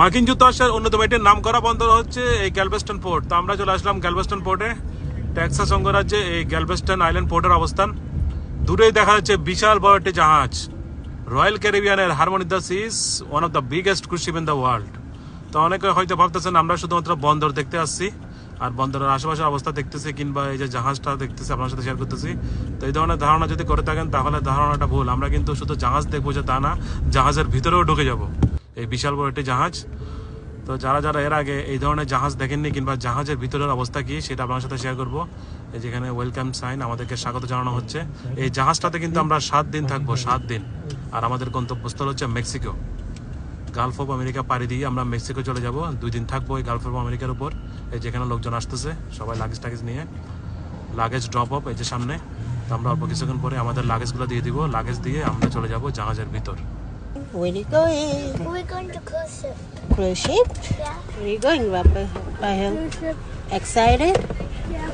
মার্কিন যুক্তরাষ্ট্রের অন্যতম একটি নামকরা বন্দর হচ্ছে এই গ্যালভেস্টন পোর্ট। তো আমরা চলে আসলাম গ্যালভেস্টন পোর্টে। টেক্সাস অঙ্গরাজ্যে এই গ্যালভেস্টন আইল্যান্ড পোর্টের অবস্থান। দূরেই দেখা যাচ্ছে বিশাল বড় একটি জাহাজ, রয়্যাল ক্যারিবিয়ানের Harmony the Seas, one of the biggest cruise ship in the world. তো অনেকে হয়তো ভাবতেছেন আমরা শুধুমাত্র বন্দর দেখতে আসছি আর বন্দরের আশেপাশের অবস্থা দেখতেছি কিংবা এই যে জাহাজটা দেখতেছি আপনার সাথে শেয়ার করতেছি। তো এই ধরনের ধারণা যদি করে থাকেন তাহলে ধারণাটা ভুল। আমরা কিন্তু শুধু জাহাজ দেখবো যে তা না, জাহাজের ভিতরেও ঢুকে যাব। এই বিশাল বড় একটি জাহাজ। তো যারা যারা এর আগে এই ধরনের জাহাজ দেখেননি কিংবা জাহাজের ভিতরের অবস্থা কি সেটা আপনার সাথে শেয়ার করবো। এই যেখানে ওয়েলকাম সাইন, আমাদেরকে স্বাগত জানানো হচ্ছে। এই জাহাজটাতে কিন্তু আমরা 7 দিন থাকবো, 7 দিন। আর আমাদের গন্তব্যস্থল হচ্ছে মেক্সিকো। গালফ অফ আমেরিকা পাড়ি দিয়ে আমরা মেক্সিকো চলে যাব। 2 দিন থাকবো এই গালফ অফ আমেরিকার উপর। এই যেখানে লোকজন আসতেছে সবাই লাগেজ টাগেজ নিয়ে, লাগেজ ড্রপ অফ এই যে সামনে। তো আমরা অল্প কিছুক্ষণ পরে আমাদের লাগেজগুলো দিয়ে দিব। লাগেজ দিয়ে আমরা চলে যাব জাহাজের ভিতর। Where are you going? We're going to cruise ship. Cruise ship? Yeah. Where are you going, Raphael? Cruise ship. Excited? Yeah.